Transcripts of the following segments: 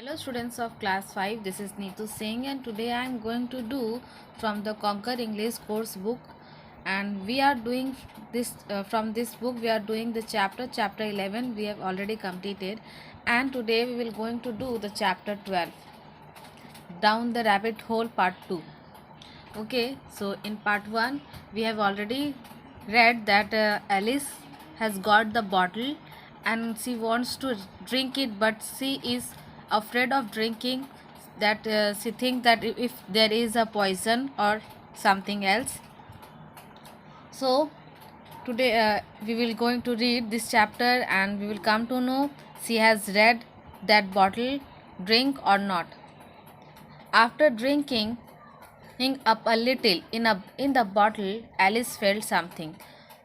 Hello students of class 5, this is Neetu Singh and today I am going to do from the Conquer English course book, and we are doing this from this book we are doing the chapter 11 we have already completed, and today we will going to do the chapter 12 down the rabbit hole part 2. Okay, so in part 1 we have already read that Alice has got the bottle and she wants to drink it, but she is afraid of drinking that. She thinks that if there is a poison or something else. So today we will going to read this chapter and we will come to know she has read that bottle drink or not. After drinking up a little in the bottle, Alice felt something.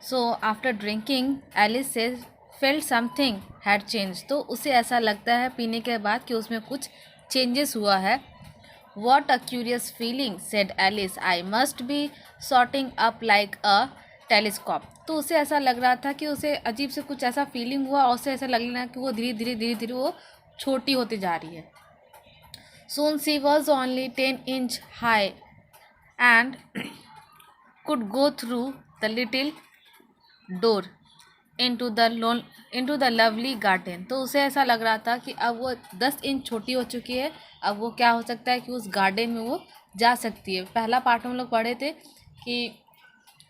So after drinking, Alice says felt something had changed. तो उसे ऐसा लगता है पीने के बाद कि उसमें कुछ changes हुआ है. What a curious feeling, said Alice. I must be sorting up like a telescope. तो उसे ऐसा लग रहा था कि उसे अजीब से कुछ ऐसा फीलिंग हुआ और उसे ऐसा लग रहा कि वो धीरे धीरे वो छोटी होती जा रही है. Soon she was only 10 inch high and could go through the little door into the lovely garden. तो उसे ऐसा लग रहा था कि अब वो 10 इंच छोटी हो चुकी है. अब वो क्या हो सकता है कि उस गार्डन में वो जा सकती है. पहला पार्ट हम लोग पढ़े थे कि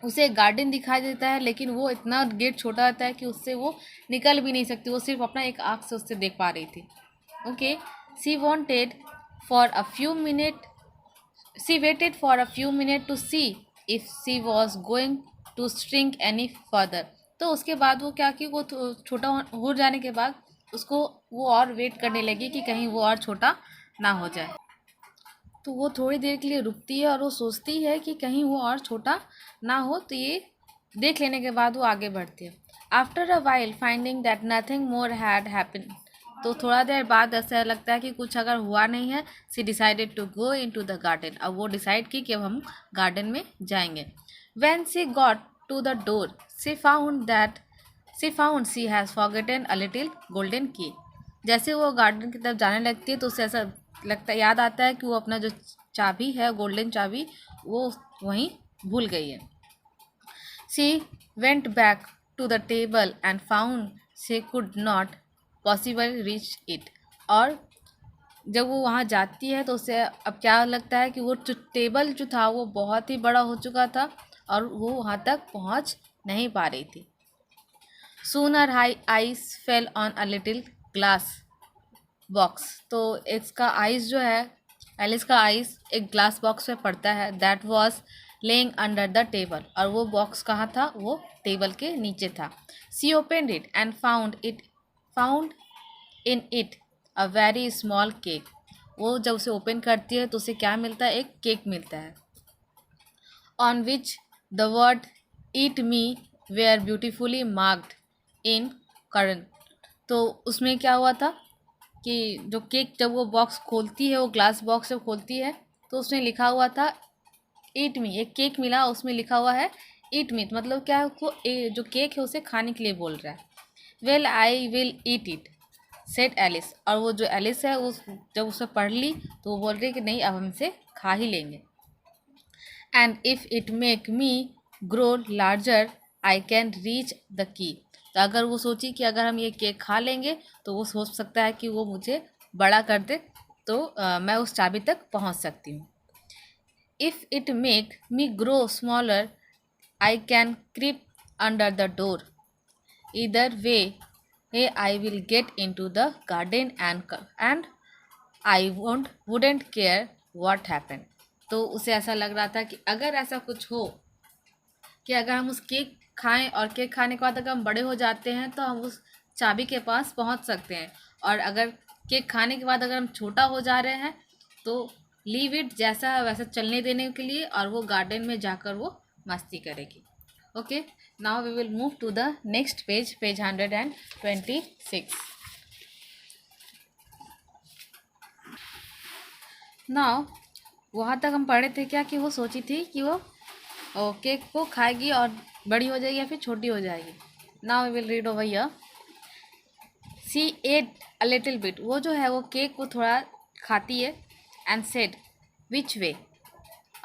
उसे गार्डन दिखाई देता है, लेकिन वो इतना गेट छोटा होता है कि उससे वो निकल भी नहीं सकती. वो सिर्फ अपना एक आँख से उससे देख पा रही थी. Okay, she wanted for a few minute She waited for a few minutes to see if she was going to shrink any further. तो उसके बाद वो क्या कि वो छोटा हो जाने के बाद उसको वो और वेट करने लगी कि कहीं वो और छोटा ना हो जाए. तो वो थोड़ी देर के लिए रुकती है और वो सोचती है कि कहीं वो और छोटा ना हो. तो ये देख लेने के बाद वो आगे बढ़ती है. After a while finding that nothing more had happen. तो थोड़ा देर बाद ऐसा लगता है कि कुछ अगर हुआ नहीं है. She decided to go in to the garden. अब वो डिसाइड की कि अब हम गार्डन में जाएंगे. When she got to the door she found she has forgotten a little golden key. जैसे वो गार्डन की तरफ जाने लगती है तो उसे ऐसा लगता याद आता है कि वो अपना जो चाबी है, गोल्डन चाबी, वो वहीं भूल गई है. She went back to the table and found she could not possible reach it. और जब वो वहाँ जाती है तो उसे अब क्या लगता है कि वो जो टेबल जो था वो बहुत ही बड़ा हो चुका था और वो वहाँ तक पहुँच नहीं पा रही थी. Sooner high ice fell on a little glass box. तो इसका आइस जो है, एलिस का आइस एक ग्लास बॉक्स पे पड़ता है. That was laying under the table. और वो बॉक्स कहाँ था? वो टेबल के नीचे था. She opened it and found in it a very small cake. वो जब उसे ओपन करती है तो उसे क्या मिलता है? एक केक मिलता है. On which the word eat me were beautifully marked in currant. तो उसमें क्या हुआ था कि जो केक जब वो बॉक्स खोलती है, वो ग्लास बॉक्स जब खोलती है तो उसमें लिखा हुआ था ईट मी. एक केक मिला, उसमें लिखा हुआ है ईट मी. मतलब क्या है, उसको जो केक है उसे खाने के लिए बोल रहा है. Well I will eat it said Alice. और वो जो एलिस है उस जब उसे पढ़ ली तो वो बोल रही है कि नहीं, अब हम इसे खा ही लेंगे. And if it make me grow larger I can reach the key. तो अगर वो सोची कि अगर हम ये केक खा लेंगे तो वो सोच सकता है कि वो मुझे बड़ा कर दे तो मैं उस चाबी तक पहुंच सकती हूँ. If it make me grow smaller I can creep under the door. Either way I will get in to the garden and I wouldn't care what happen. तो उसे ऐसा लग रहा था कि अगर ऐसा कुछ हो कि अगर हम उस केक खाएं और केक खाने के बाद अगर हम बड़े हो जाते हैं तो हम उस चाबी के पास पहुंच सकते हैं. और अगर केक खाने के बाद अगर हम छोटा हो जा रहे हैं तो लीव इट, जैसा है वैसा चलने देने के लिए, और वो गार्डन में जाकर वो मस्ती करेगी. Okay, now we will move to the next page 126. Now वहाँ तक हम पढ़े थे क्या कि वो सोची थी कि वो केक को खाएगी और बड़ी हो जाएगी या फिर छोटी हो जाएगी. Now we will read over here. She ate a little bit, वो जो है वो केक को थोड़ा खाती है, एंड सेड विच वे,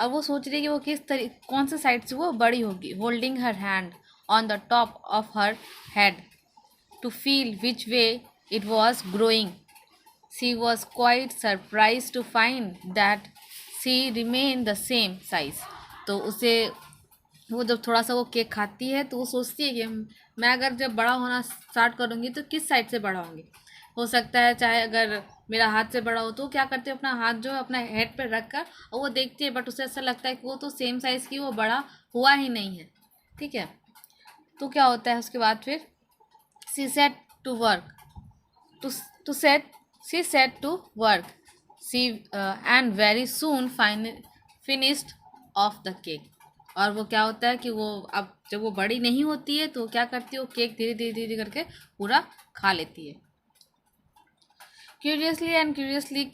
और वो सोच रही है कि वो कौन से साइड से वो बड़ी होगी, holding her hand on the top of her head to feel which way it was growing. She was quite surprise to find that she remain the same size. तो उसे, वो जब थोड़ा सा वो केक खाती है तो वो सोचती है कि मैं अगर जब बड़ा होना स्टार्ट करूँगी तो किस साइड से बड़ा होंगी. हो सकता है चाहे अगर मेरा हाथ से बड़ा हो, तो क्या करती है अपना हाथ जो है अपना हेड पे रख कर और वो देखती है, बट उसे ऐसा लगता है कि वो तो सेम साइज़ की, वो बड़ा हुआ ही नहीं है. ठीक है. तो क्या होता है उसके बाद फिर, she set to work to, to set she set to work, she and very soon finished off the cake. और वो क्या होता है कि वो अब जब वो बड़ी नहीं होती है तो क्या करती है, वो केक धीरे धीरे धीरे करके पूरा खा लेती है. Curiously and curiously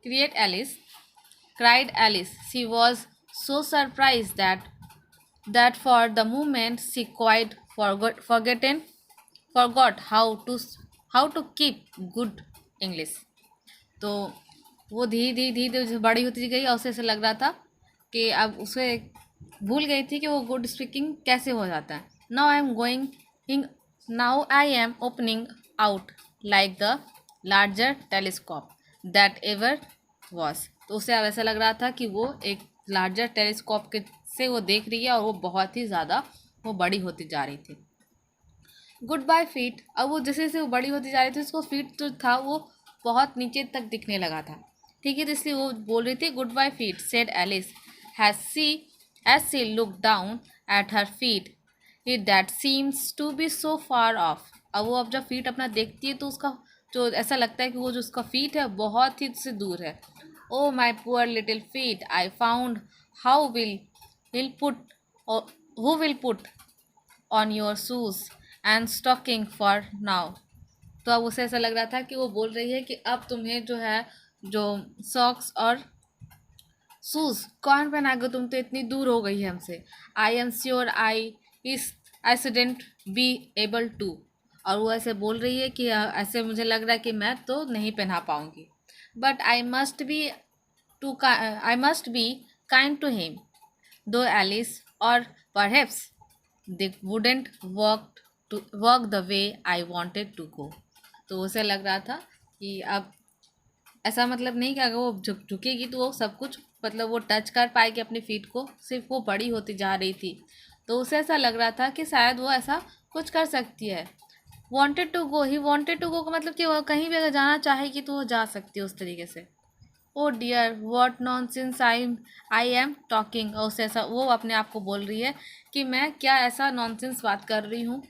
create Alice, cried Alice. She was so surprised that for the moment she quite forgot how to keep good English. तो वो धीरे धीरे धीरे धीरे बड़ी होती गई और उसे ऐसा लग रहा था कि अब उसे भूल गई थी कि वो गुड स्पीकिंग कैसे हो जाता है. Now I am opening out like the larger telescope that ever was. तो उसे अब ऐसा लग रहा था कि वो एक लार्जर टेलीस्कोप के से वो देख रही है और वो बहुत ही ज़्यादा वो बड़ी होती जा रही थी. गुड बाय फीट, अब वो जैसे जैसे वो बड़ी होती जा रही थी उसको फीट जो था वो बहुत नीचे तक दिखने लगा था. ठीक है. तो इसलिए वो बोल रही थी good bye feet, said Alice as she look down at her feet, it that seems to be so far off. अब वो अब जब फीट अपना देखती है तो उसका जो ऐसा लगता है कि वो जो उसका फीट है बहुत ही उससे दूर है. Oh my poor little feet, I found how will put who will put on your shoes and stocking for now. तो अब उसे ऐसा लग रहा था कि वो बोल रही है कि अब तुम्हें जो है जो सॉक्स और शूज़ कौन पहनाएगा, तुम तो इतनी दूर हो गई है हमसे. I am sure I shouldn't be able to. और वो ऐसे बोल रही है कि ऐसे मुझे लग रहा है कि मैं तो नहीं पहना पाऊँगी. But I must be kind to him thought Alice, और perhaps they wouldn't work the way I wanted to go. तो उसे लग रहा था कि अब ऐसा मतलब नहीं कि अगर वो झुकेगी तो वो सब कुछ मतलब वो टच कर पाएगी अपनी फीट को, सिर्फ वो बड़ी होती जा रही थी. तो उसे ऐसा लग रहा था कि शायद वो ऐसा कुछ कर सकती है. Wanted to go, he wanted to go का मतलब कि वो कहीं भी अगर जाना चाहेगी तो वो जा सकती है उस तरीके से. Oh dear what nonsense I am talking. और उसे ऐसा वो अपने आप को बोल रही है कि मैं क्या ऐसा नॉनसेंस बात कर रही हूँ.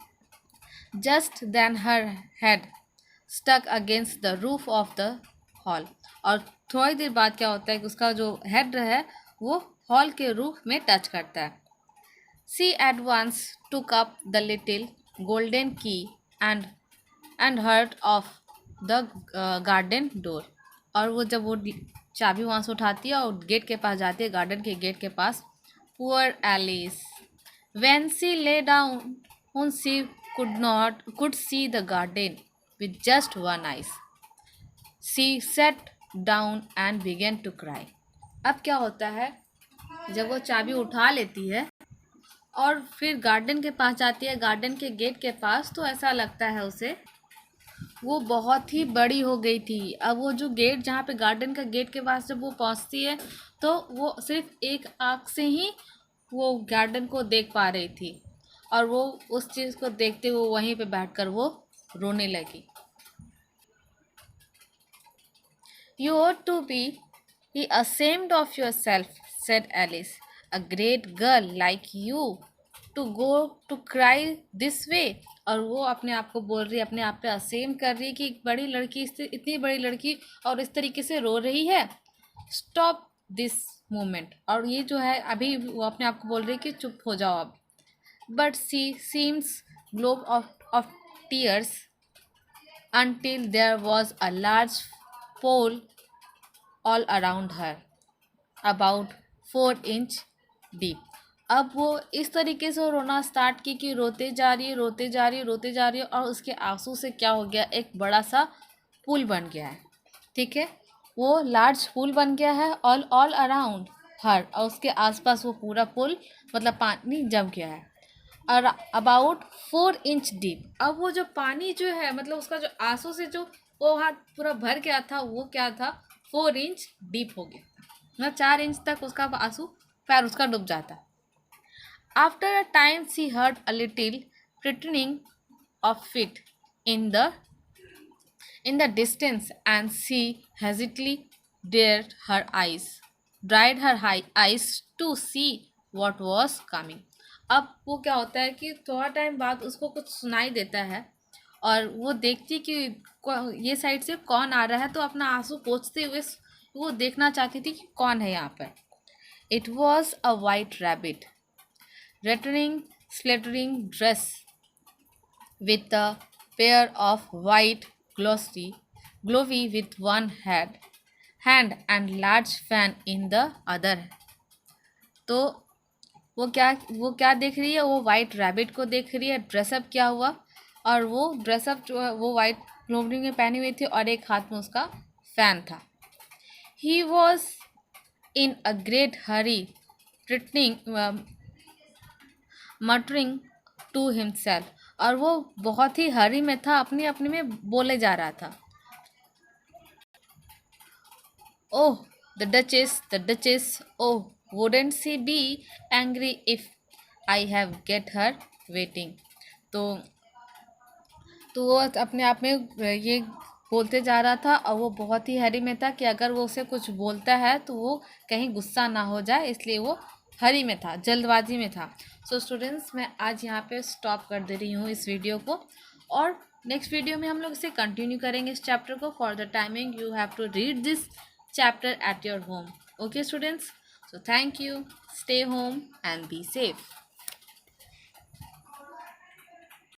Just then her head stuck against the roof of the hall. और थोड़ी देर बाद क्या होता है कि उसका जो हेड है वो हॉल के रूफ में टच करता है. She at once took up the little golden key and hurt off the garden door. और वो जब वो चाबी वहाँ से उठाती है और गेट के पास जाती है, गार्डन के गेट के पास. Poor Alice, when she lay down she could see the garden with just one eye. She sat down and began to cry. अब क्या होता है, जब वो चाबी उठा लेती है और फिर गार्डन के पास जाती है, गार्डन के गेट के पास, तो ऐसा लगता है उसे वो बहुत ही बड़ी हो गई थी. अब वो जो गेट जहाँ पे गार्डन का गेट के पास जब वो पहुँचती है तो वो सिर्फ एक आँख से ही वो गार्डन को देख पा रही थी, और वो उस चीज़ को देखते हुए वहीं पे बैठकर वो रोने लगी. You ought to be ashamed of yourself, said Alice. A great girl like you to go to cry this way. और वो अपने आप को बोल रही है, अपने आप पे असेम कर रही है कि एक बड़ी लड़की, इतनी बड़ी लड़की और इस तरीके से रो रही है. Stop this moment. और ये जो है अभी वो अपने आप को बोल रही है कि चुप हो जाओ अब. But she seems globe of tears until there was a large pool all around her, about 4 inch deep. अब वो इस तरीके से रोना स्टार्ट की कि रोते जा रही है, रोते जा रही है, रोते जा रही है, और उसके आंसू से क्या हो गया, एक बड़ा सा पुल बन गया है। ठीक है, वो लार्ज पुल बन गया है ऑल ऑल अराउंड हर, और उसके आसपास वो पूरा पुल मतलब पानी जम गया है, और अबाउट 4 इंच डीप। अब वो जो पानी जो है मतलब उसका जो आंसू से जो वो हाथ पूरा भर गया था, वो क्या था, 4 इंच डीप हो गया, मतलब 4 इंच तक उसका आंसू पैर उसका डूब जाता। After a time, she heard a little pretending of feet in the distance, and she hesitantly dried her eyes to see what was coming. अब वो क्या होता है कि थोड़ा टाइम बाद उसको कुछ सुनाई देता है, और वो देखती कि ये साइड से कौन आ रहा है, तो अपना आंसू पोंछते हुए वो देखना चाहती थी कि कौन है यहाँ पर। It was a white rabbit returning fluttering dress with a pair of white glowy with one hand and large fan in the other। तो वो क्या देख रही है, वो वाइट रैबिट को देख रही है, ड्रेसअप किया हुआ, और वो ड्रेसअप जो है वो वाइट क्लोथिंग में पहनी हुई थी, और एक हाथ में उसका फैन था। He was in a great hurry printing muttering to himself, और वो बहुत ही हरी में था, अपने अपने में बोले जा रहा था। Oh the Duchess, oh wouldn't she be angry if I have get her waiting. तो वो अपने आप में ये बोलते जा रहा था, और वो बहुत ही हरी में था कि अगर वो उसे कुछ बोलता है तो वो कहीं गुस्सा ना हो जाए, इसलिए वो हरी में था, जल्दबाजी में था। सो स्टूडेंट्स, मैं आज यहाँ पे स्टॉप कर दे रही हूँ इस वीडियो को, और नेक्स्ट वीडियो में हम लोग इसे कंटिन्यू करेंगे इस चैप्टर को। For the timing you have to read this chapter at your home. Okay students, so thank you, stay home and be safe.